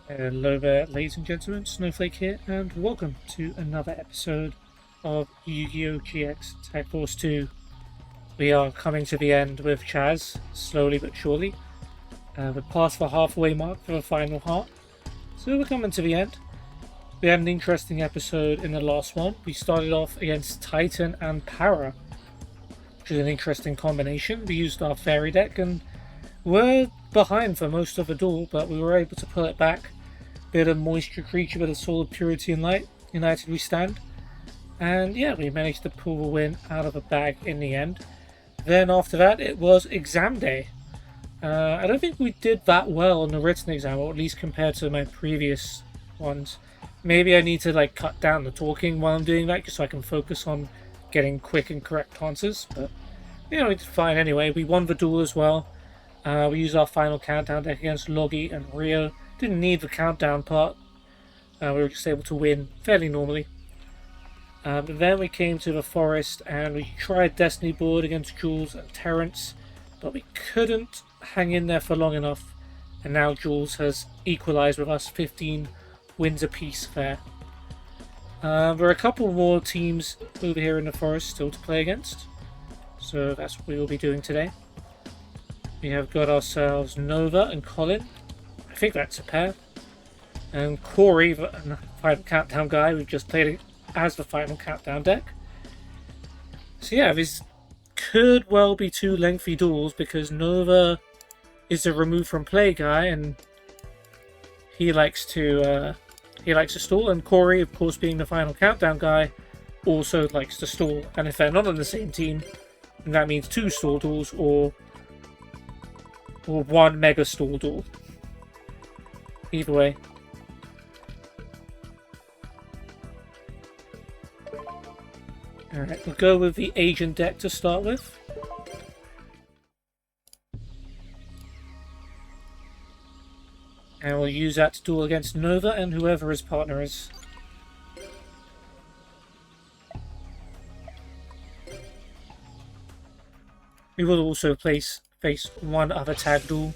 Hello there, ladies and gentlemen, Snowflake here, and welcome to another episode of Yu-Gi-Oh! GX Tag Force 2. We are coming to the end with Chaz, slowly but surely. We're past the halfway mark for the final heart, so we're coming to the end. We had an interesting episode in the last one. We started off against Titan and Para, which is an interesting combination. We used our fairy deck and were behind for most of the duel, but we were able to pull it back. Bit of moisture creature, bit of solid purity and light. United we stand. And yeah, we managed to pull the win out of the bag in the end. Then after that, it was exam day. I don't think we did that well on the written exam, or at least compared to my previous ones. Maybe I need to cut down the talking while I'm doing that, just so I can focus on getting quick and correct answers. But you know, we did fine anyway. We won the duel as well. We used our final countdown deck against Logi and Rio. Didn't need the countdown part. We were just able to win fairly normally. But then we came to the forest and we tried Destiny board against Jules and Terrence, but we couldn't hang in there for long enough. And now Jules has equalised with us, 15 wins apiece there. There are a couple more teams over here in the forest still to play against, so that's what we will be doing today. We have got ourselves Nova and Colin. I think that's a pair. And Corey, the final countdown guy, we've just played it as the final countdown deck. So yeah, this could well be two lengthy duels because is a remove from play guy and he likes to stall, and Corey, of course, being the final countdown guy, also likes to stall. And if they're not on the same team, then that means two stall duels or one mega stall duel. Either way. Alright, we'll go with the agent deck to start with. And we'll use that to duel against Nova and whoever his partner is. We will also face one other tag duel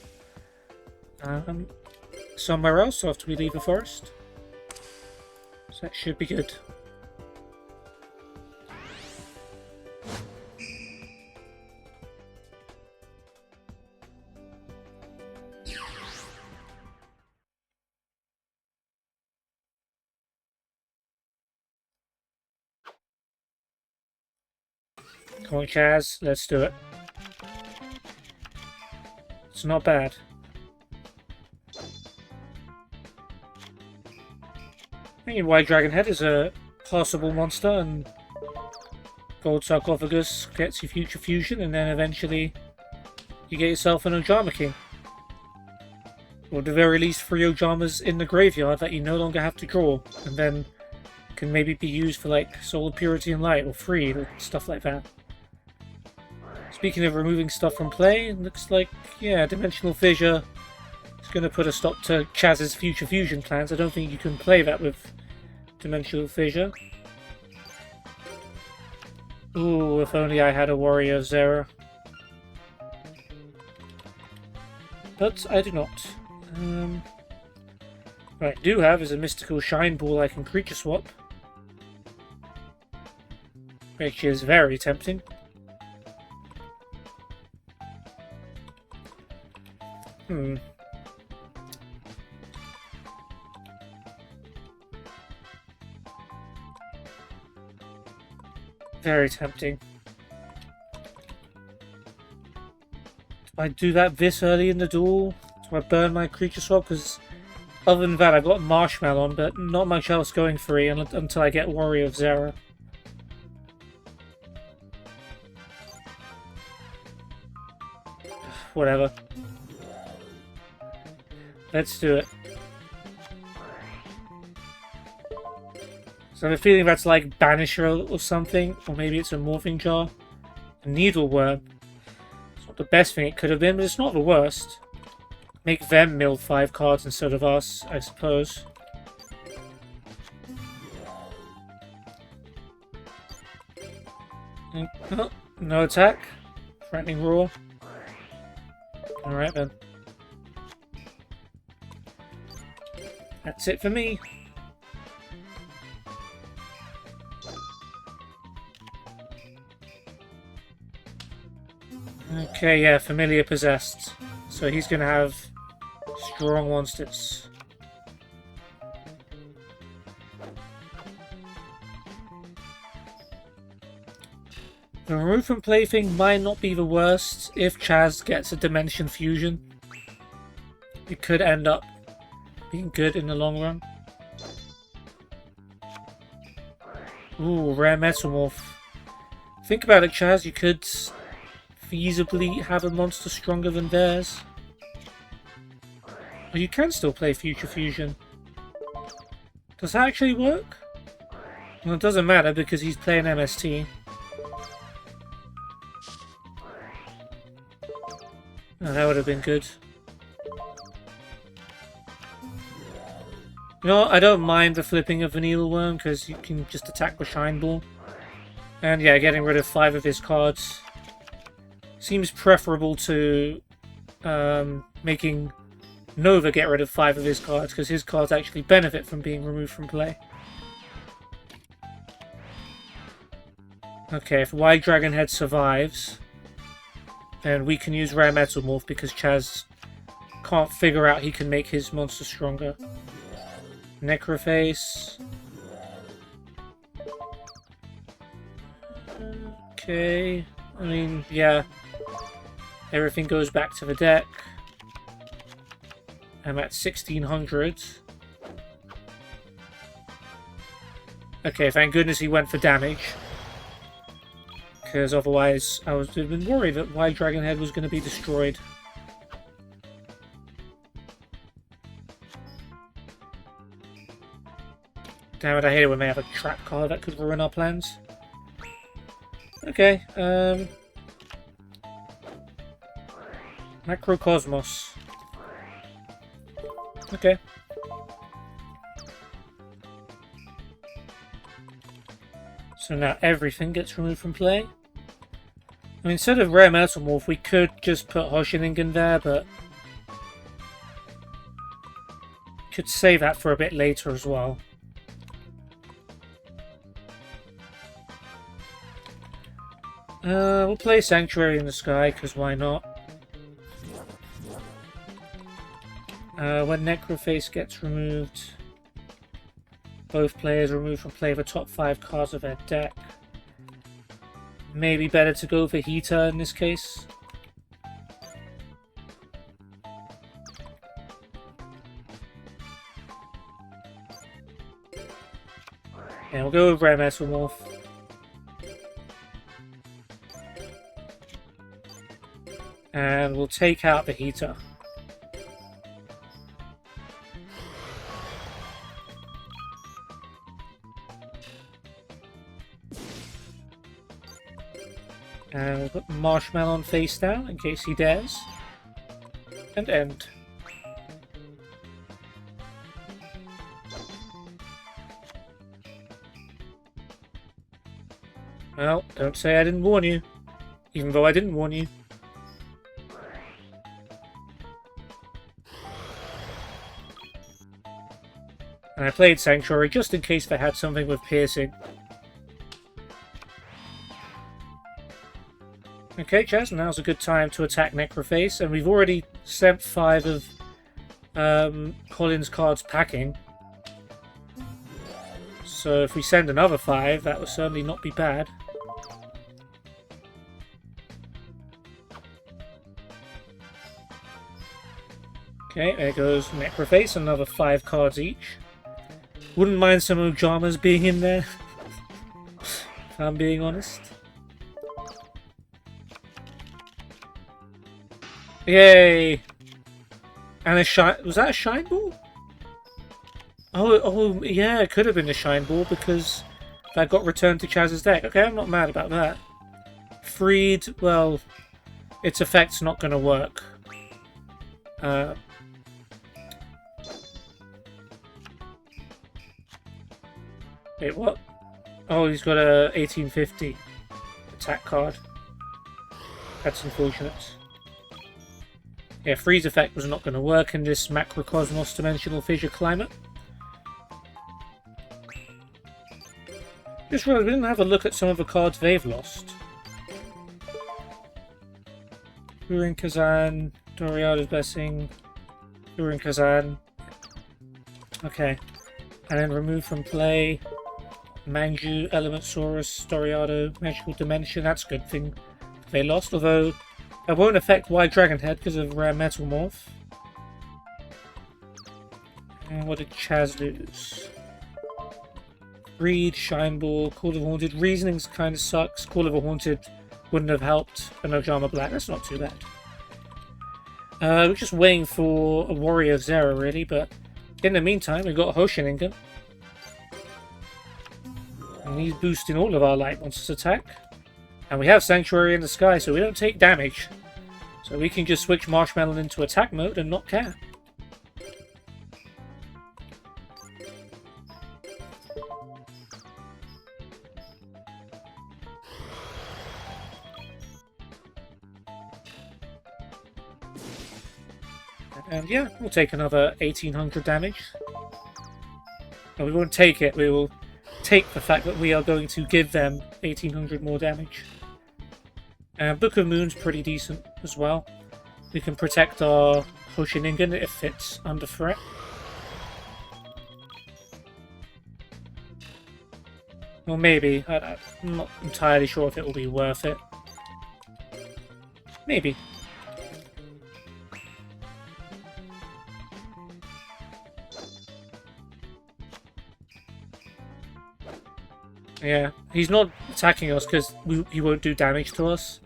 somewhere else after we leave the forest. So that should be good. Come on, Chaz, let's do it. It's not bad. I mean, White Dragon Head is a possible monster, and Gold Sarcophagus gets you Future Fusion, and then eventually you get yourself an Ojama King. Or at the very least 3 Ojamas in the graveyard that you no longer have to draw, and then can maybe be used for Soul Purity and Light, or Freed, or stuff like that. Speaking of removing stuff from play, it looks like, yeah, Dimensional Fissure is going to put a stop to Chaz's Future Fusion plans. I don't think you can play that with Dimensional Fissure. Ooh, if only I had a Warrior Zera. But I do not. What I do have is a Mystical Shine Ball I can creature swap, which is very tempting. Very tempting. Do I do that this early in the duel? Do I burn my creature swap? Because other than that, I've got Marshmallow on, but not much else going free until I get Warrior of Zera. Whatever. Let's do it. So I have a feeling that's like Banisher or something, or maybe it's a Morphing Jar. A Needleworm. It's not the best thing it could have been, but it's not the worst. Make them mill 5 cards instead of us, I suppose. Oh, no attack. Threatening Roar. Alright then. That's it for me. Okay, yeah, familiar possessed. So he's gonna have strong monsters. The remove from play thing might not be the worst if Chaz gets a Dimension Fusion. It could end up being good in the long run. Ooh, rare Metamorph. Think about it, Chaz, you could feasibly have a monster stronger than theirs. Or you can still play Future Fusion. Does that actually work? Well, it doesn't matter because he's playing MST. Oh, that would have been good. You know what? I don't mind the flipping of Vanilla Worm because you can just attack with Shine Ball. And yeah, getting rid of 5 of his cards seems preferable to making Nova get rid of 5 of his cards, because his cards actually benefit from being removed from play. Okay, if White Dragon Head survives, then we can use Rare Metamorph because Chaz can't figure out he can make his monster stronger. Necroface. Okay, I mean, yeah. Everything goes back to the deck. I'm at 1600. Okay, thank goodness he went for damage. Because otherwise I would have been worried that White Dragon Head was going to be destroyed. Damn it, I hate it when they have a trap card that could ruin our plans. Okay, Macrocosmos. Okay. So now everything gets removed from play. I mean, instead of Rare Metamorph, we could just put Hoshining in there, but could save that for a bit later as well. We'll play Sanctuary in the Sky, because why not? When Necroface gets removed, both players remove from play the top 5 cards of their deck. Maybe better to go for Heater in this case. And we'll go with Rare Metamorph. And we'll take out the Heater. And we'll put Marshmallow on face down in case he dares. And end. Well, don't say I didn't warn you. Even though I didn't warn you. And I played Sanctuary just in case they had something with piercing. Okay, Chaz, now's a good time to attack Necroface, and we've already sent 5 of Colin's cards packing. So if we send another 5, that would certainly not be bad. Okay, there goes Necroface, another 5 cards each. Wouldn't mind some Ojamas being in there, if I'm being honest. Yay! And a shine. Was that a Shine Ball? Oh, yeah, it could have been a Shine Ball because that got returned to Chaz's deck. Okay, I'm not mad about that. Freed, well, its effect's not going to work. Wait, what? Oh, he's got a 1850 attack card. That's unfortunate. Yeah, freeze effect was not going to work in this Macrocosmos Dimensional Fissure climate. Just realized we didn't have a look at some of the cards they've lost. Urin Kazan, Doriada's Blessing, Urin Kazan. Okay. And then remove from play. Manju, Elementsaurus, Doriado, Magical Dimension. That's a good thing they lost, although it won't affect White Dragon Head because of Rare Metal Morph. And what did Chaz lose? Greed, Shine Ball, Call of the Haunted. Reasonings kind of sucks. Call of the Haunted wouldn't have helped. And Ojama Black, that's not too bad. We're just waiting for a Warrior Zera, really, but in the meantime, we've got Hoshiningen. And he's boosting all of our Light Monsters' attack. And we have Sanctuary in the Sky, so we don't take damage. So we can just switch Marshmallow into attack mode and not care. And yeah, we'll take another 1800 damage. No, we won't take it, we will take the fact that we are going to give them 1800 more damage. Book of Moon's pretty decent as well. We can protect our Hoshiningen if it's under threat. Well, maybe. I'm not entirely sure if it will be worth it. Maybe. Yeah, he's not attacking us because he won't do damage to us,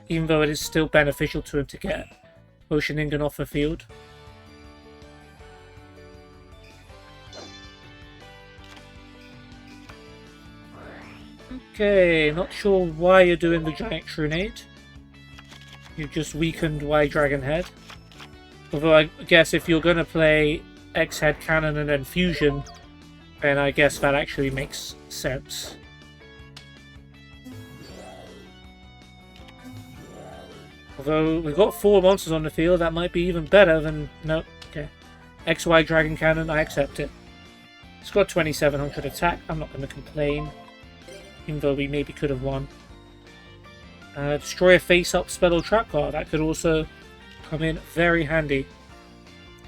even though it is still beneficial to him to get Hoshiningen off the field. Okay, not sure why you're doing the Giant Trunade. You've just weakened White Dragon Head. Although I guess if you're going to play X-Head Cannon and then Fusion, then I guess that actually makes sense. Although we've got 4 monsters on the field, that might be even better than... Nope, okay. XY Dragon Cannon, I accept it. It's got 2700 attack, I'm not going to complain. Even though we maybe could have won. Destroy a face-up spell or trap card, that could also come in very handy.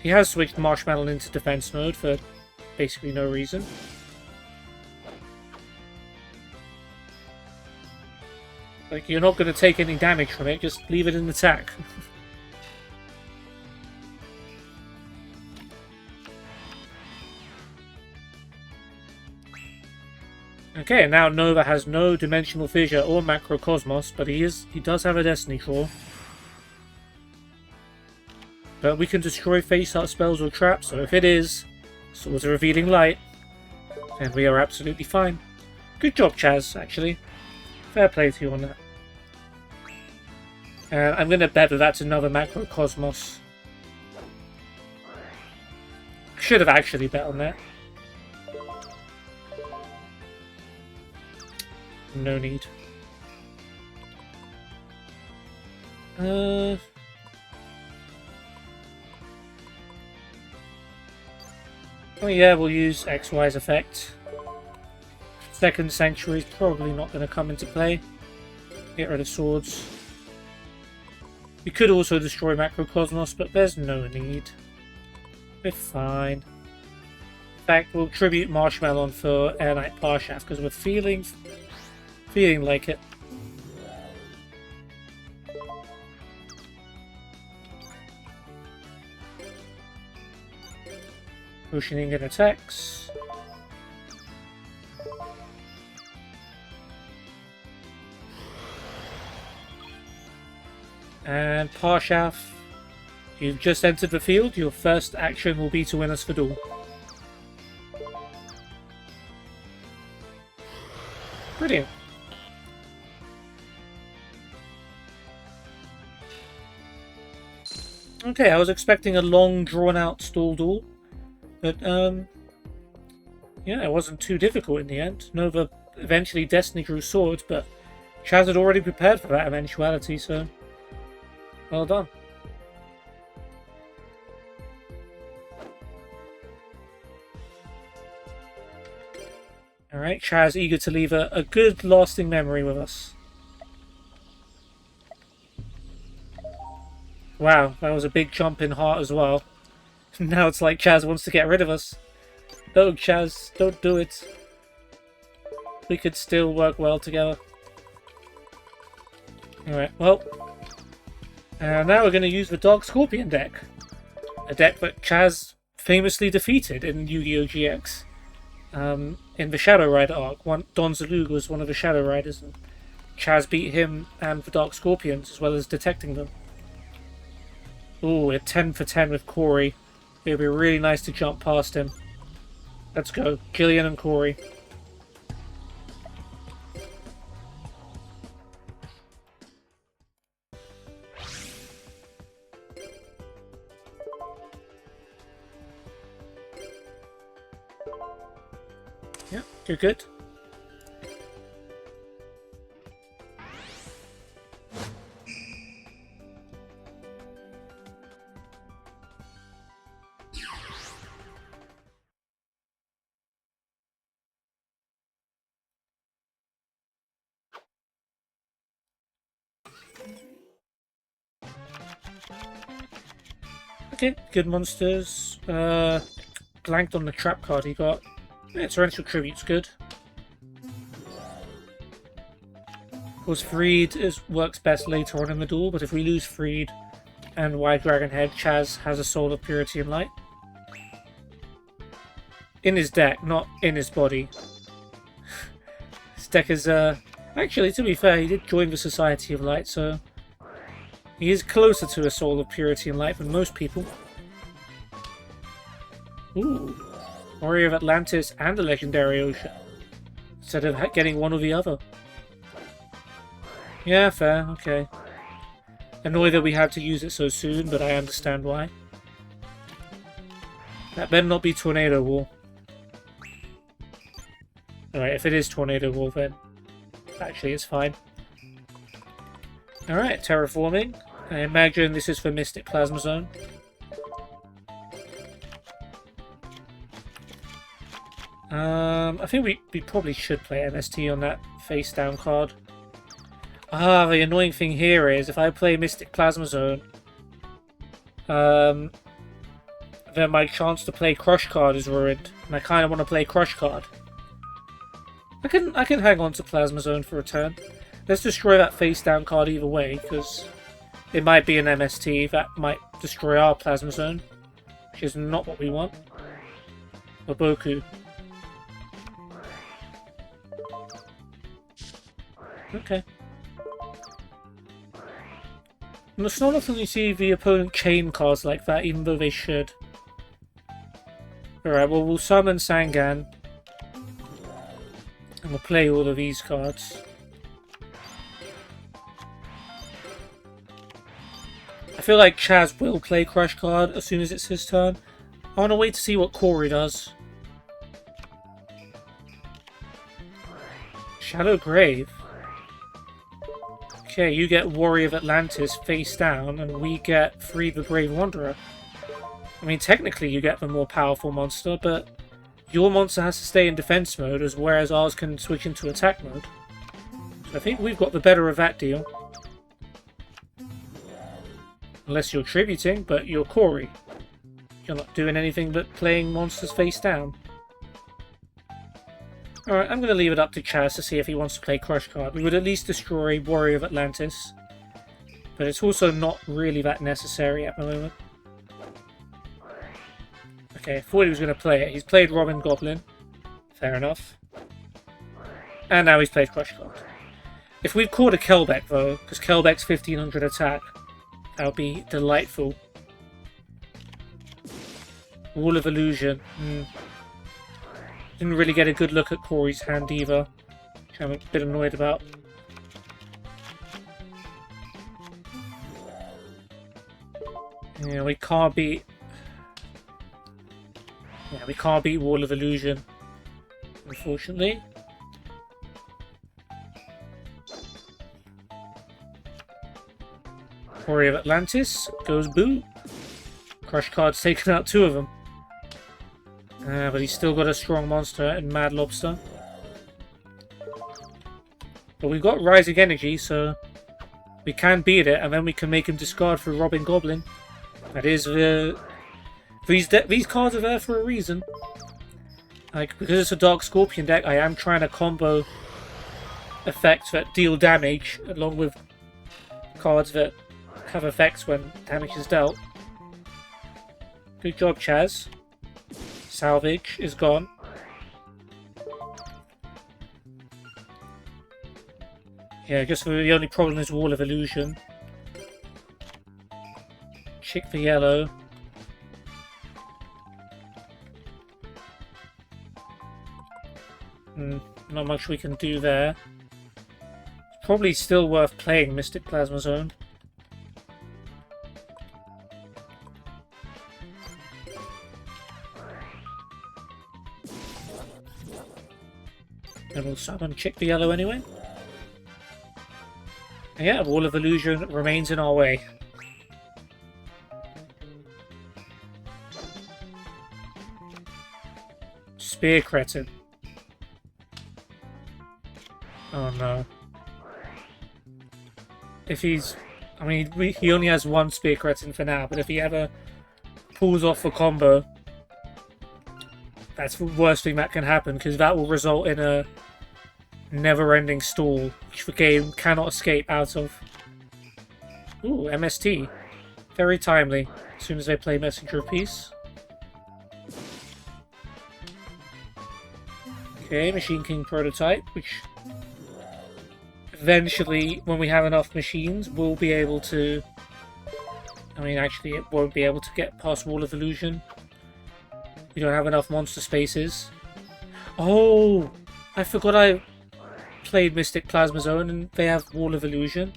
He has switched Marshmallow into defense mode for basically no reason. Like, you're not going to take any damage from it, just leave it in attack. Okay, now Nova has no Dimensional Fissure or Macrocosmos, but he does have a Destiny Claw. But we can destroy face-up spells or traps, so if it is Swords of Revealing Light, then we are absolutely fine. Good job, Chaz, actually. Fair play to you on that. I'm going to bet that that's another Macrocosmos. Should have actually bet on that. No need. Oh yeah, we'll use XY's effect. Second Sanctuary is probably not going to come into play. Get rid of swords. We could also destroy Macrocosmos, but there's no need. We're fine. In fact, we'll tribute Marshmallow for Air Knight Parshaft because we're feeling like it. Hoshiningen attacks. And Parshaft, you've just entered the field. Your first action will be to win us the duel. Brilliant. Okay, I was expecting a long, drawn-out stall duel, but yeah, it wasn't too difficult in the end. Nova eventually Destiny drew swords, but Chaz had already prepared for that eventuality, so well done. Alright, Chaz eager to leave a good lasting memory with us. Wow, that was a big jump in heart as well. Now it's like Chaz wants to get rid of us. No, Chaz, don't do it. We could still work well together. Alright, well. Now we're going to use the Dark Scorpion deck. A deck that Chaz famously defeated in Yu-Gi-Oh! GX. In the Shadow Rider arc. Don Zalug was one of the Shadow Riders, and Chaz beat him and the Dark Scorpions, as well as detecting them. Ooh, we're 10 for 10 with Corey. It would be really nice to jump past him. Let's go. Jillian and Corey. Yeah, you're good. Okay, good monsters. Blanked on the trap card he got. Yeah, Torrential Tribute's good. Of course, Freed works best later on in the duel, but if we lose Freed and Wide Dragon Head, Chaz has a Soul of Purity and Light. In his deck, not in his body. His deck is, actually, to be fair, he did join the Society of Light, so he is closer to a Soul of Purity and Light than most people. Ooh. Warrior of Atlantis and a Legendary Ocean. Instead of getting one or the other. Yeah, fair, okay. Annoyed that we had to use it so soon, but I understand why. That better not be Tornado Wall. Alright, if it is Tornado Wall, then actually it's fine. Alright, Terraforming. I imagine this is for Mystic Plasma Zone. I think we probably should play MST on that face down card. The annoying thing here is if I play Mystic Plasma Zone, then my chance to play Crush card is ruined, and I kind of want to play Crush card. I can hang on to Plasma Zone for a turn. Let's destroy that face down card either way, because it might be an MST that might destroy our Plasma Zone, which is not what we want. Or Boku. Okay. And it's not often you see the opponent chain cards like that, even though they should. Alright, well, we'll summon Sangan. And we'll play all of these cards. I feel like Chaz will play Crush card as soon as it's his turn. I want to wait to see what Corey does. Shadow Grave. Okay, you get Warrior of Atlantis face down, and we get Free the Brave Wanderer. I mean, technically you get the more powerful monster, but your monster has to stay in defense mode, whereas ours can switch into attack mode. So I think we've got the better of that deal. Unless you're tributing, but you're Corey. You're not doing anything but playing monsters face down. Alright, I'm going to leave it up to Chaz to see if he wants to play Crush card. We would at least destroy Warrior of Atlantis. But it's also not really that necessary at the moment. Okay, I thought he was going to play it. He's played Robin Goblin. Fair enough. And now he's played Crush card. If we've caught a Kelbeck though, because Kelbeck's 1500 attack, that would be delightful. Wall of Illusion. Didn't really get a good look at Corey's hand either, which I'm a bit annoyed about. Yeah, we can't beat... Yeah, we can't beat Wall of Illusion, unfortunately. Warrior of Atlantis goes boo. Crush card's taken out two of them. But he's still got a strong monster in Mad Lobster. But we've got Rising Energy, so we can beat it, and then we can make him discard for Robin Goblin. That is, these cards are there for a reason. Like, because it's a Dark Scorpion deck, I am trying to combo effects that deal damage, along with cards that have effects when damage is dealt. Good job, Chaz. Salvage is gone. Yeah, I guess the only problem is Wall of Illusion. Chick for yellow. Not much we can do there. It's probably still worth playing Mystic Plasma Zone. And we'll summon Chick the Yellow anyway. And yeah, Wall of Illusion remains in our way. Spear Cretin. Oh no. If he's... I mean, he only has one Spear Cretin for now, but if he ever pulls off a combo, that's the worst thing that can happen, because that will result in a never-ending stall, which the game cannot escape out of. Ooh, MST. Very timely, as soon as they play Messenger of Peace. Okay, Machine King prototype, which eventually, when we have enough machines, we'll be able to... I mean, actually, it won't be able to get past Wall of Illusion. We don't have enough monster spaces. Oh! I forgot I played Mystic Plasma Zone and they have Wall of Illusion.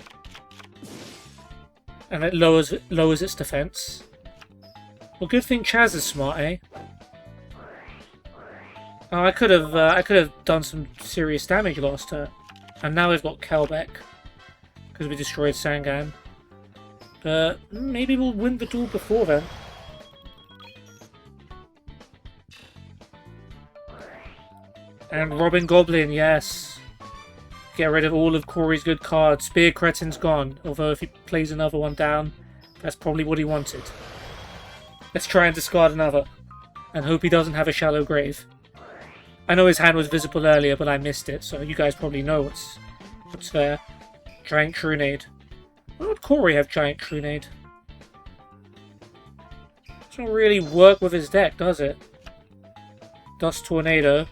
And it lowers its defense. Well, good thing Chaz is smart, eh? Oh, I could have done some serious damage last turn. And now we've got Kelbeck. Because we destroyed Sangan. But maybe we'll win the duel before then. And Robin Goblin, yes. Get rid of all of Corey's good cards. Spear Cretin's gone. Although if he plays another one down, that's probably what he wanted. Let's try and discard another. And hope he doesn't have a Shallow Grave. I know his hand was visible earlier, but I missed it, so you guys probably know what's there. Giant Trunade. Why would Corey have Giant Trunade? Doesn't really work with his deck, does it? Dust Tornado.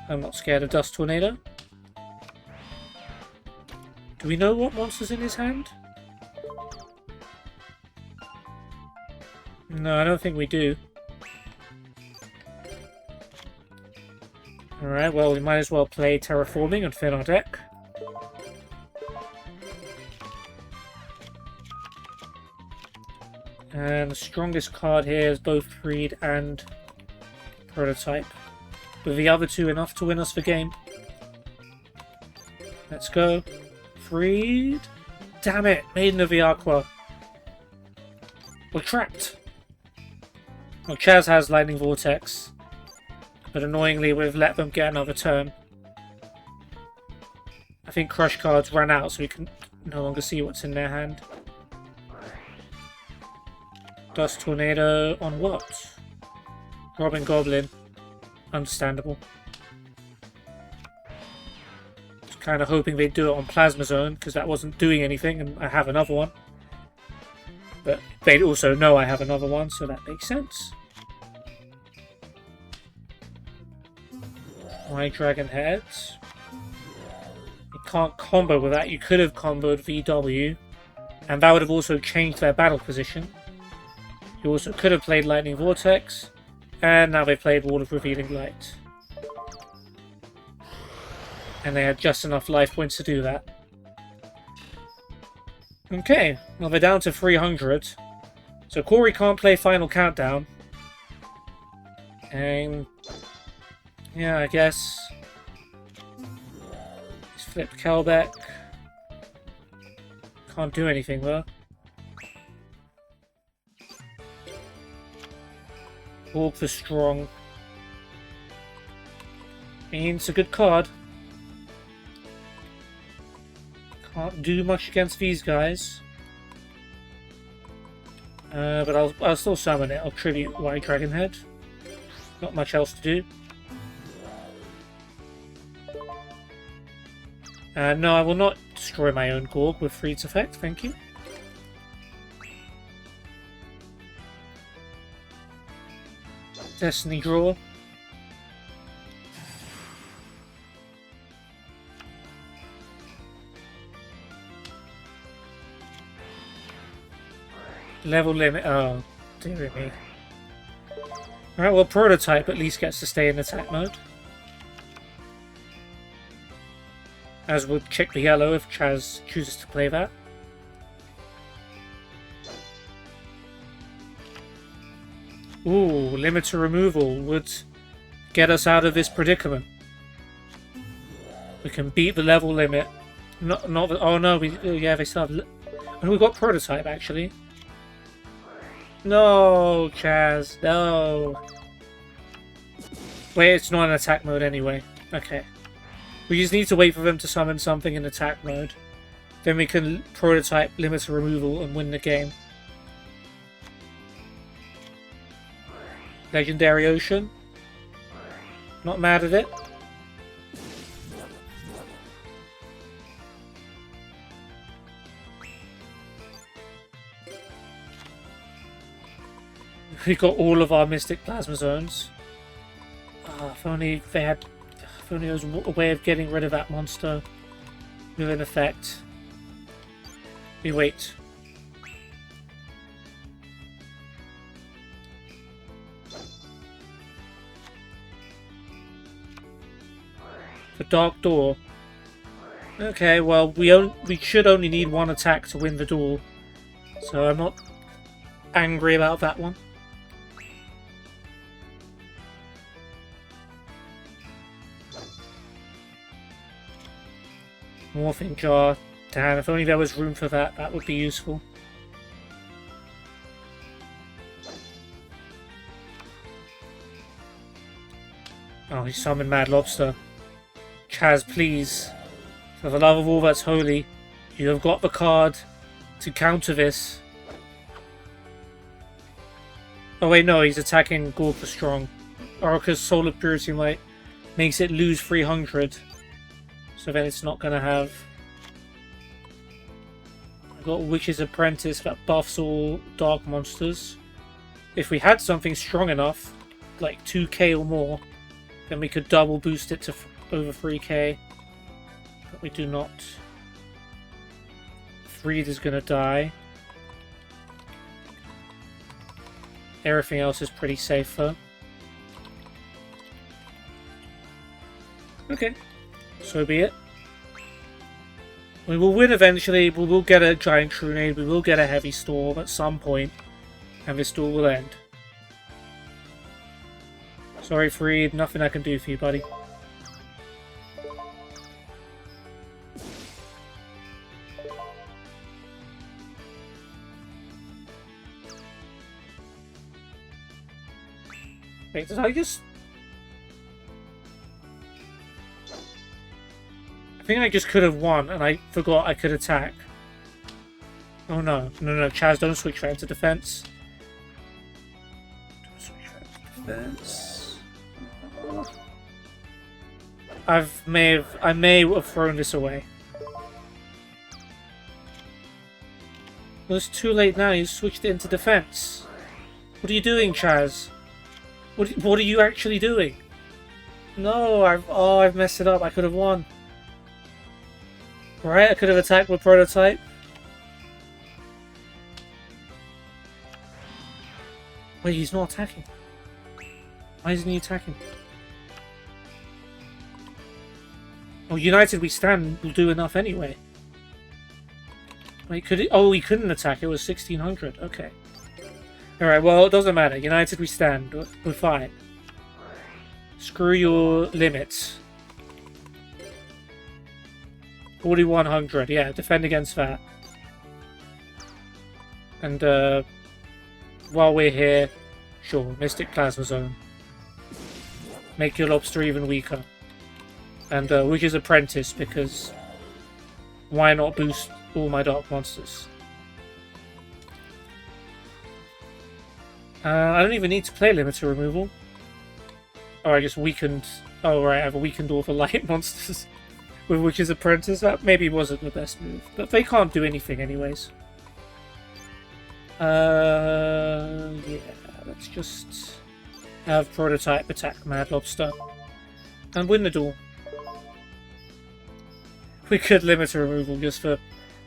I'm not scared of Dust Tornado. Do we know what monster's in his hand? No, I don't think we do. Alright, well, we might as well play Terraforming and fill our deck. And the strongest card here is both Freed and Prototype. With the other two enough to win us the game. Let's go. Freed. Damn it! Maiden of the Aqua. We're trapped. Well, Chaz has Lightning Vortex. But annoyingly, we've let them get another turn. I think Crush cards ran out, so we can no longer see what's in their hand. Dust Tornado on what? Robin Goblin. Understandable. Just kind of hoping they'd do it on Plasma Zone, because that wasn't doing anything, and I have another one. But they'd also know I have another one, so that makes sense. My Dragon Heads. You can't combo with that. You could have comboed VW, and that would have also changed their battle position. You also could have played Lightning Vortex, and now they played Wall of Revealing Light. And they had just enough life points to do that. Okay, well they're down to 300. So Corey can't play Final Countdown. And yeah, I guess he's flipped Kelbeck. Can't do anything though. Orb for Strong. I mean, it's a good card. Can't do much against these guys. But I'll still summon it. I'll tribute White Dragon Head. Not much else to do. No, I will not destroy my own Gorg with Freed's effect, thank you. Destiny draw. Level limit. Oh, dear me. Alright, well, Prototype at least gets to stay in attack mode. As would Chick the Yellow if Chaz chooses to play that. Ooh, limiter removal would get us out of this predicament. We can beat the level limit. Not the, oh no, yeah, they still have. And we've got Prototype actually. No, Chaz, no. Wait, it's not in attack mode anyway. Okay. We just need to wait for them to summon something in attack mode. Then we can Prototype limiter removal and win the game. Legendary Ocean. Not mad at it. We got all of our Mystic Plasma Zones. If only they had... If only there was a way of getting rid of that monster with an effect. We wait. The Dark Door. Okay, well, we should only need one attack to win the duel. So I'm not angry about that one. Morphing Jar. Damn, if only there was room for that, that would be useful. Oh, he summoned Mad Lobster. Chaz, please. For the love of all that's holy, you have got the card to counter this. Oh wait, no, he's attacking Gorg for strong. Orica's Solar Purity Light makes it lose 300. So then it's not going to have... I've got Witch's Apprentice that buffs all dark monsters. If we had something strong enough, like 2k or more, then we could double boost it to over 3k. But we do not. Freed is going to die. Everything else is pretty safe though. Okay. So be it. We will win eventually, we will get a Giant Trunade, we will get a Heavy Storm at some point, and this duel will end. Sorry, Freed, nothing I can do for you, buddy. Wait, did I just... I think I just could have won, and I forgot I could attack. Oh no. No, Chaz, don't switch that into defense. Don't switch that into defense. I may have thrown this away. Well, it's too late now, you switched it into defense. What are you doing, Chaz? What are you actually doing? No, I've messed it up, I could have won. Right, I could have attacked with Prototype. Wait, he's not attacking. Why isn't he attacking? Oh, United We Stand will do enough anyway. Wait, could it? Oh, he couldn't attack. It was 1600. Okay. Alright, well, it doesn't matter. United We Stand. We're fine. Screw your limits. 4100, yeah, defend against that. And while we're here, sure, Mystic Plasma Zone. Make your lobster even weaker. And Witch's Apprentice, because why not boost all my dark monsters? I don't even need to play limiter removal. Oh, I just weakened. Oh, right, I have a weakened all the light monsters with Witch's Apprentice. That maybe wasn't the best move, but they can't do anything anyways. Yeah, let's just have Prototype attack Mad Lobster and win the duel. We could limiter removal just for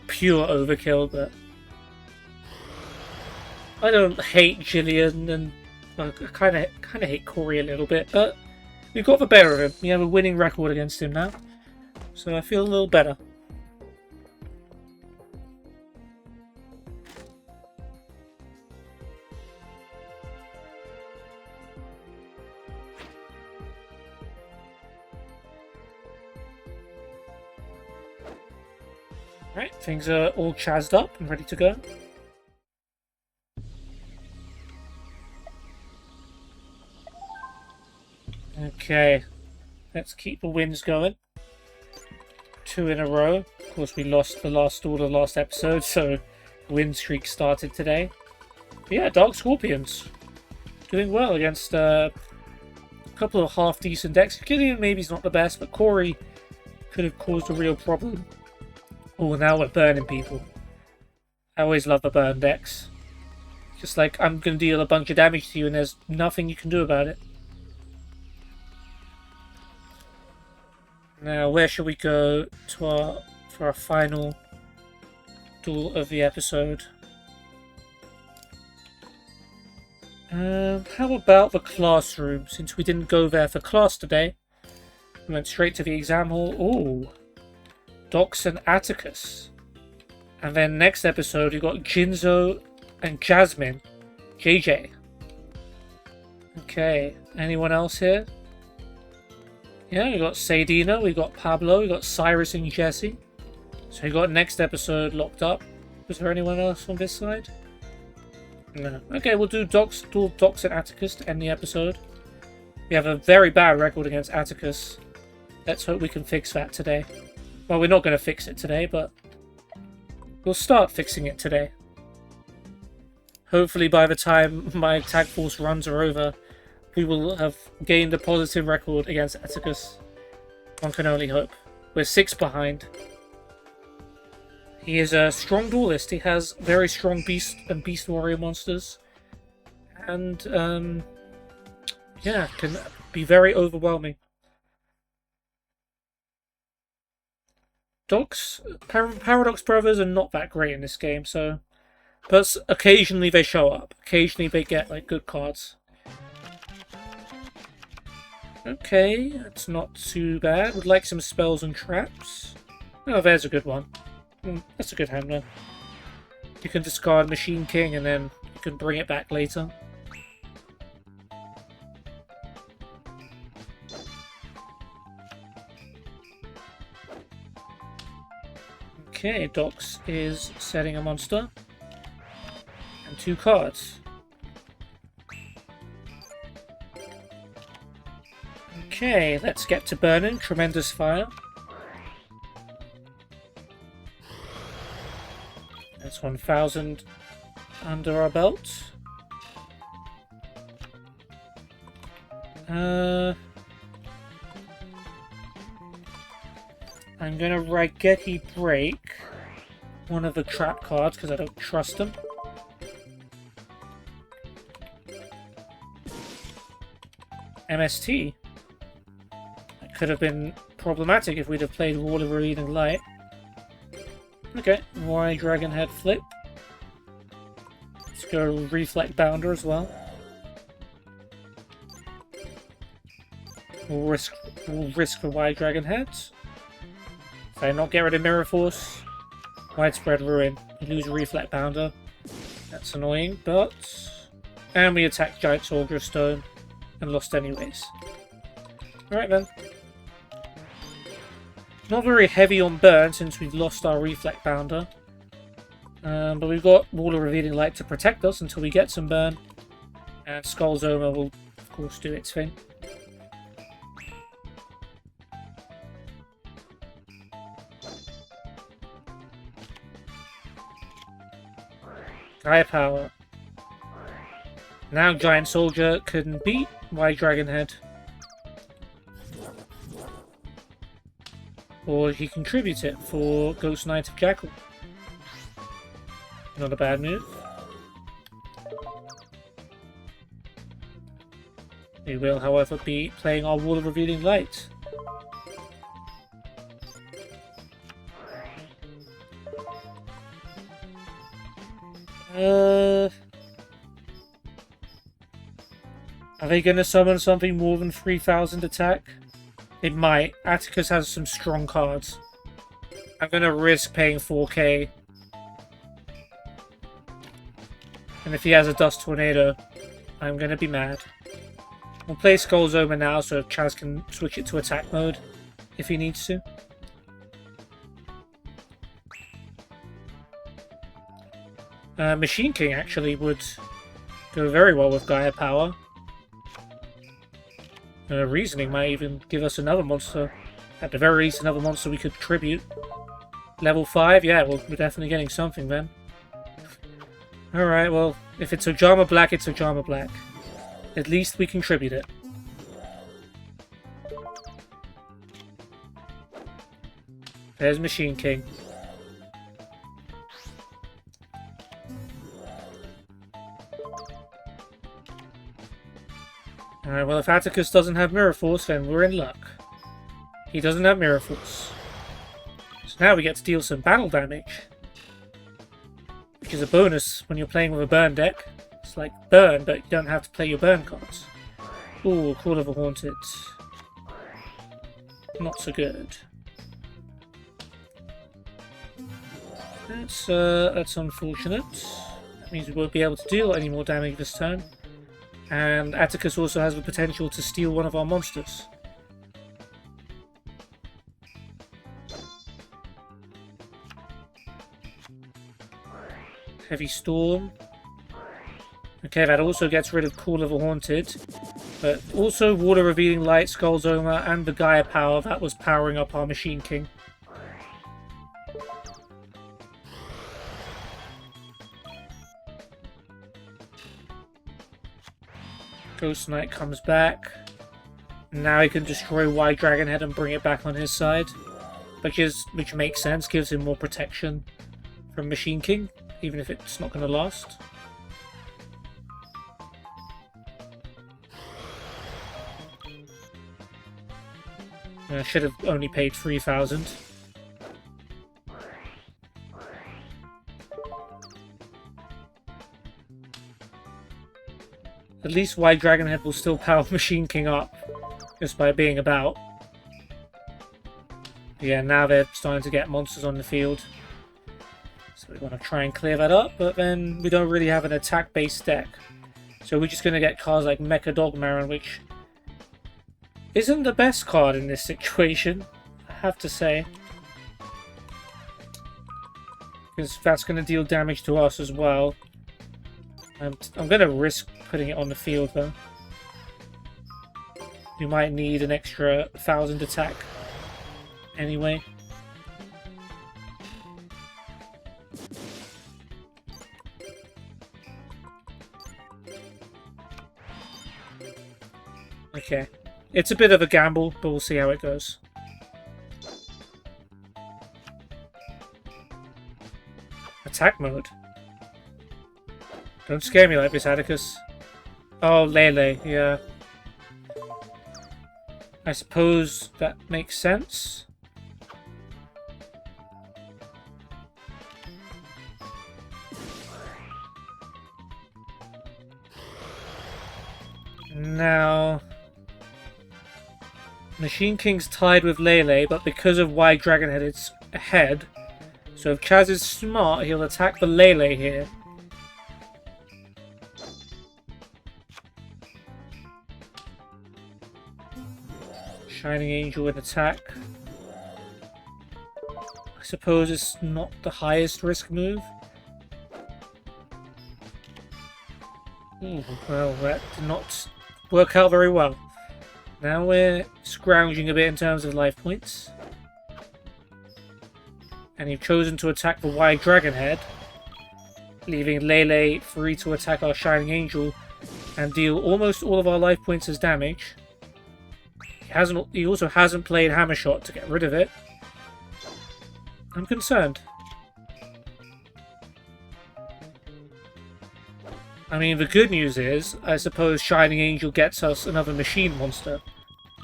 pure overkill, but I don't hate Jillian, and I kind of hate Corey a little bit, but we've got the better of him. We have a winning record against him now, so I feel a little better. Right, things are all chazzed up and ready to go. Okay, let's keep the wins going. 2 in a row. Of course, we lost the last episode, so win streak started today. But yeah, Dark Scorpions doing well against a couple of half-decent decks. Gideon maybe's not the best, but Corey could have caused a real problem. Oh, now we're burning people. I always love the burn decks. Just like, I'm going to deal a bunch of damage to you and there's nothing you can do about it. Now, where should we go for our final duel of the episode? How about the classroom, since we didn't go there for class today? We went straight to the exam hall. Ooh. Dox and Atticus. And then next episode we got Jinzo and Jasmine. JJ. Okay, anyone else here? Yeah, we got Sadina, we got Pablo, we got Cyrus and Jesse. So we got next episode locked up. Was there anyone else on this side? No. Okay, we'll do dual Dox and Atticus to end the episode. We have a very bad record against Atticus. Let's hope we can fix that today. Well, we're not going to fix it today, but we'll start fixing it today. Hopefully by the time my tag force runs are over, we will have gained a positive record against Atticus. One can only hope. We're 6 behind. He is a strong duelist. He has very strong beast and beast warrior monsters. And, yeah, can be very overwhelming. Paradox Brothers are not that great in this game, so... But occasionally they show up. Occasionally they get, like, good cards. Okay, that's not too bad. Would like some spells and traps. Oh, there's a good one. That's a good handler. You can discard Machine King and then you can bring it back later. Okay, Dox is setting a monster. And 2 cards. Okay, let's get to burning. Tremendous Fire. That's 1,000 under our belt. I'm gonna Raigeki break one of the trap cards because I don't trust them. MST. That could have been problematic if we'd have played Wall of Revealing Light. Okay, Y Dragon Head flip. Let's go Reflect Bounder as well. We'll risk the Y Dragon Heads. If I not get rid of Mirror Force, Widespread Ruin. We lose Reflect Bounder. That's annoying, but... And we attack Giant Soldier of Stone and lost anyways. Alright then. Not very heavy on burn since we've lost our Reflect Bounder. But we've got Wall of Revealing Light to protect us until we get some burn. And Skull Zoma will, of course, do its thing. Gaia Power. Now Giant Soldier can beat White Dragon Head. Or he can tribute it for Ghost Knight of Jackal. Not a bad move. We will, however, be playing our Wall of Revealing Light. Are they going to summon something more than 3,000 attack? It might. Atticus has some strong cards. I'm going to risk paying 4k. And if he has a Dust Tornado, I'm going to be mad. We'll play Skull's Omen now so Chaz can switch it to attack mode if he needs to. Machine King actually would go very well with Gaia Power. Reasoning might even give us another monster. At the very least, another monster we could tribute. Level 5? Yeah, well, we're definitely getting something then. Alright, well, if it's Ojama Black, it's Ojama Black. At least we contribute it. There's Machine King. Alright, well if Atticus doesn't have Mirror Force, then we're in luck. He doesn't have Mirror Force. So now we get to deal some battle damage. Which is a bonus when you're playing with a burn deck. It's like burn, but you don't have to play your burn cards. Ooh, Call of the Haunted. Not so good. That's unfortunate. That means we won't be able to deal any more damage this turn. And Atticus also has the potential to steal one of our monsters. Heavy Storm. Okay, that also gets rid of Call of the Haunted. But also Water Revealing Light, Skull's Oma, and the Gaia Power that was powering up our Machine King. Ghost Knight comes back. Now he can destroy White Dragon Head and bring it back on his side. Which makes sense, gives him more protection from Machine King, even if it's not going to last. I should have only paid 3,000. At least White Dragon Head will still power Machine King up, just by being about. Yeah, now they're starting to get monsters on the field. So we want to try and clear that up, but then we don't really have an attack-based deck. So we're just going to get cards like Mecha Dogmaron, which isn't the best card in this situation, I have to say. Because that's going to deal damage to us as well. I'm going to risk putting it on the field though. You might need an extra 1,000 attack anyway. Okay. It's a bit of a gamble, but we'll see how it goes. Attack mode. Don't scare me like this, Atticus. Oh, Lele, yeah. I suppose that makes sense. Now, Machine King's tied with Lele, but because of White Dragon Head, it's ahead. So if Chaz is smart, he'll attack the Lele here. Shining Angel in attack. I suppose it's not the highest risk move. Ooh, well, that did not work out very well. Now we're scrounging a bit in terms of life points. And you've chosen to attack the White Dragon Head. leaving Lele free to attack our Shining Angel and deal almost all of our life points as damage. He also hasn't played Hammer Shot to get rid of it. I'm concerned. I mean, the good news is, I suppose Shining Angel gets us another machine monster,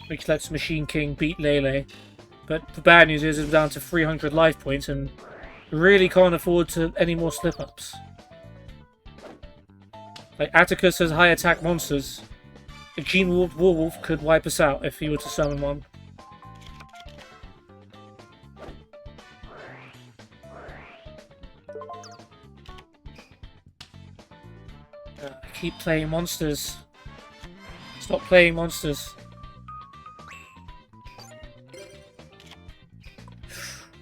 which lets Machine King beat Lele. But the bad news is, it's down to 300 life points, and we really can't afford to any more slip-ups. Like, Atticus has high attack monsters. A Gene Warped Werewolf could wipe us out if he were to summon one. Keep playing monsters. Stop playing monsters.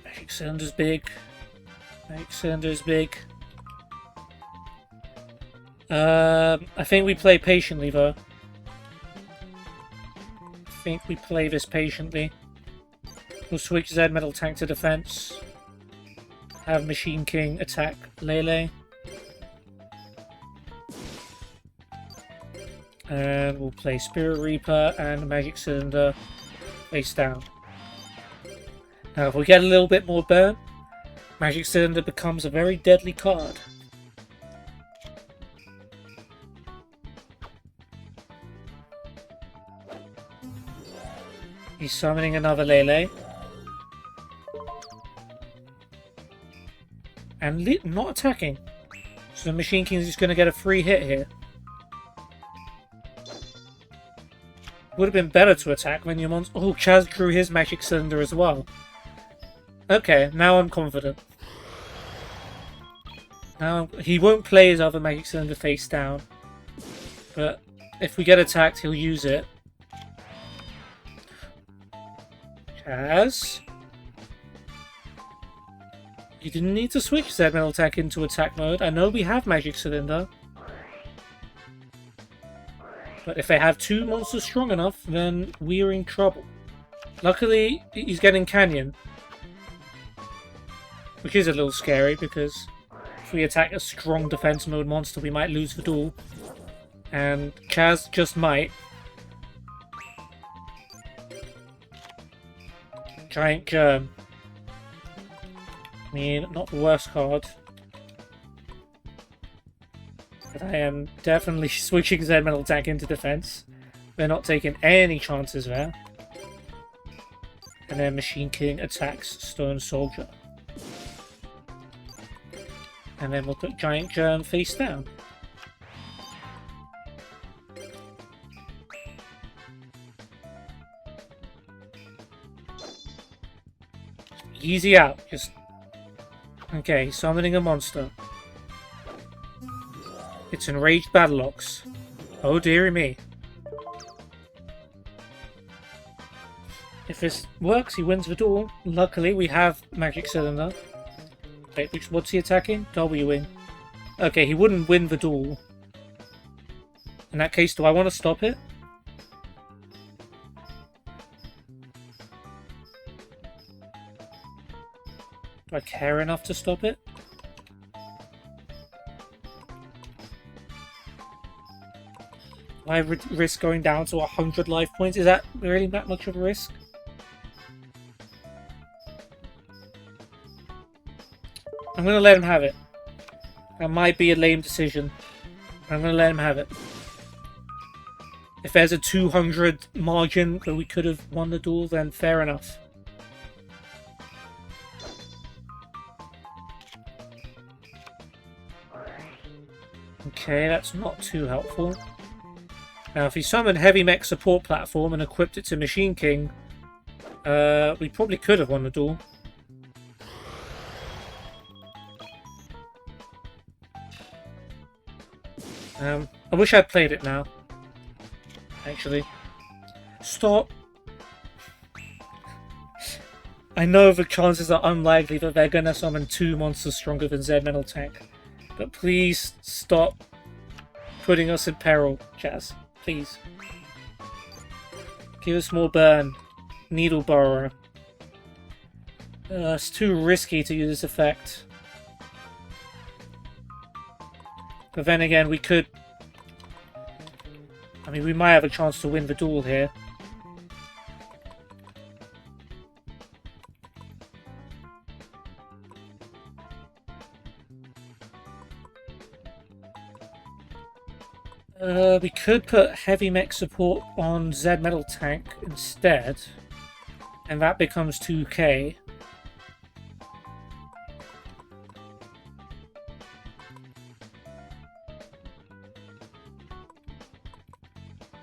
Magic Cylinder's big. Magic Cylinder's big. I think we play patiently though. I think we play this patiently. We'll switch Z Metal Tank to defense. Have Machine King attack Lele. And we'll play Spirit Reaper and Magic Cylinder face down. Now if we get a little bit more burn, Magic Cylinder becomes a very deadly card. He's summoning another Lele. And not attacking. So the Machine King is just going to get a free hit here. Would have been better to attack when your monster... Oh, Chaz drew his Magic Cylinder as well. Okay, now I'm confident. Now, he won't play his other Magic Cylinder face down. But if we get attacked, he'll use it. Chaz? You didn't need to switch Z Metal Attack into attack mode. I know we have Magic Cylinder. But if they have two monsters strong enough, then we are in trouble. Luckily, he's getting Canyon. Which is a little scary, because if we attack a strong defense mode monster, we might lose the duel. And Chaz just might. Giant Germ. I mean, not the worst card. But I am definitely switching Z Metal Attack into defense. They're not taking any chances there. And then Machine King attacks Stone Soldier. And then we'll put Giant Germ face down. Easy out. Just... Okay, summoning a monster. It's Enraged Battleox. Oh dearie me. If this works, he wins the duel. Luckily, we have Magic Cylinder. Wait, what's he attacking? W-wing. Okay, he wouldn't win the duel. In that case, do I want to stop it? Do I care enough to stop it? I risk going down to 100 life points. Is that really that much of a risk? I'm going to let him have it. That might be a lame decision. I'm going to let him have it. If there's a 200 margin that we could have won the duel, then fair enough. Okay, that's not too helpful. Now, if he summoned Heavy Mech Support Platform and equipped it to Machine King, we probably could have won the duel. I wish I'd played it now. Actually. Stop! I know the chances are unlikely that they're gonna summon two monsters stronger than Z Metal Tank. But please stop putting us in peril, Chaz. Please. Give us more burn. Needle Borrower. It's too risky to use this effect. But then again, we could... I mean, we might have a chance to win the duel here. We could put heavy mech support on Z metal tank instead, and that becomes 2k.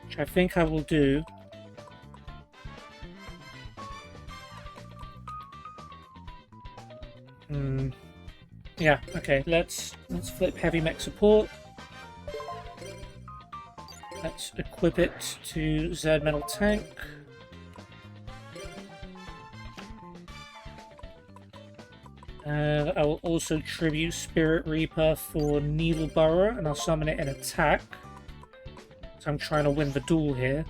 Which I think I will do. Yeah, okay, let's flip heavy mech support. Let's equip it to Z metal tank. I will also tribute Spirit Reaper for Needle Burrower, and I'll summon it in attack. So I'm trying to win the duel here.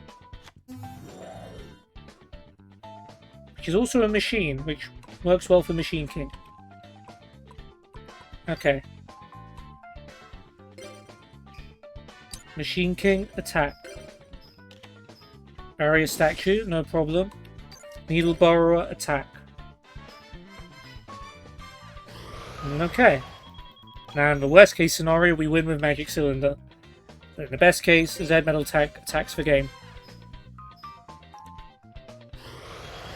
Which is also a machine, which works well for Machine King. Okay. Machine King, attack. Barrier Statue, no problem. Needle Burrower, attack. Okay. Now in the worst case scenario, we win with Magic Cylinder. But in the best case, Z Metal Tank attacks the game.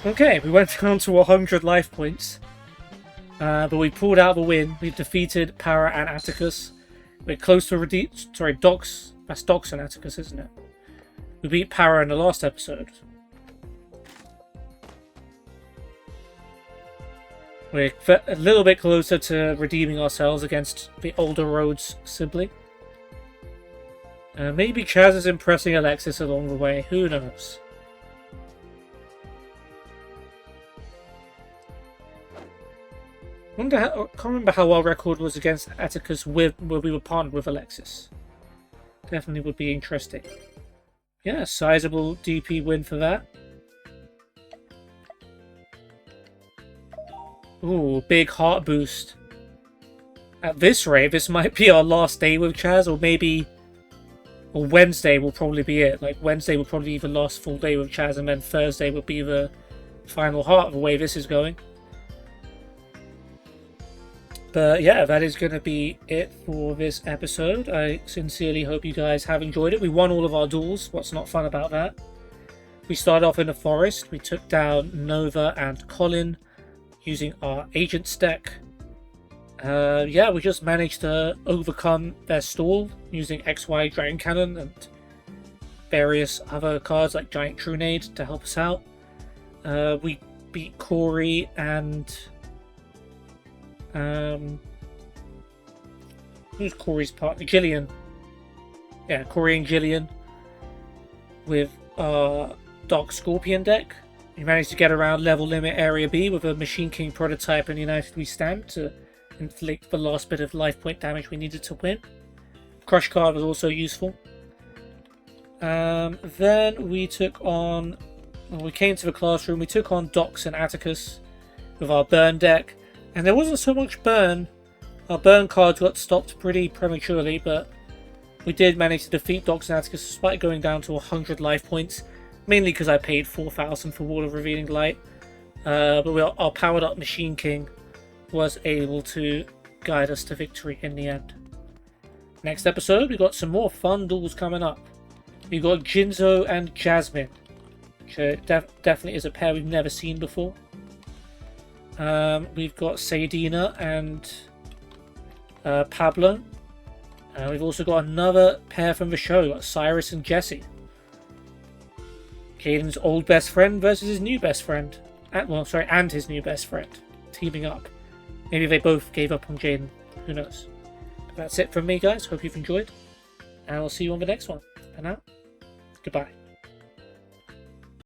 Okay, we went down to 100 life points. But we pulled out the win. We've defeated Para and Atticus. We're close to Dox. That's Dox and Atticus, isn't it? We beat Para in the last episode. We're a little bit closer to redeeming ourselves against the older Rhodes sibling. Maybe Chaz is impressing Alexis along the way. Who knows? I can't remember how our record was against Atticus where we were partnered with Alexis. Definitely would be interesting. Yeah, sizable DP win for that. Ooh, big heart boost. At this rate, this might be our last day with Chaz, or maybe... Or Wednesday will probably be it. Like, Wednesday will probably be the last full day with Chaz, and then Thursday will be the final heart of the way this is going. But yeah, that is going to be it for this episode. I sincerely hope you guys have enjoyed it. We won all of our duels. What's not fun about that? We started off in the forest. We took down Nova and Colin using our Agents deck. Yeah, we just managed to overcome their stall using XY Dragon Cannon and various other cards like Giant Trunade to help us out. We beat Corey and... who's Corey's partner? Jillian. Yeah, Corey and Jillian with our Dark Scorpion deck. We managed to get around level limit Area B with a Machine King prototype and United We Stand to inflict the last bit of life point damage we needed to win. Crush card was also useful. Then we took on... When we came to the classroom, we took on Dox and Atticus with our burn deck. And there wasn't so much burn. Our burn cards got stopped pretty prematurely, but we did manage to defeat Dox and Atticus despite going down to 100 life points. Mainly because I paid 4,000 for Wall of Revealing Light. But our powered up Machine King was able to guide us to victory in the end. Next episode, we got some more fun duels coming up. We got Jinzo and Jasmine, which definitely is a pair we've never seen before. We've got Sadina and Pablo. We've also got another pair from the show. We've got Cyrus and Jesse. Caden's old best friend versus his new best friend. And his new best friend. Teaming up. Maybe they both gave up on Jaden. Who knows? But that's it from me, guys. Hope you've enjoyed. And I'll see you on the next one. For now, goodbye.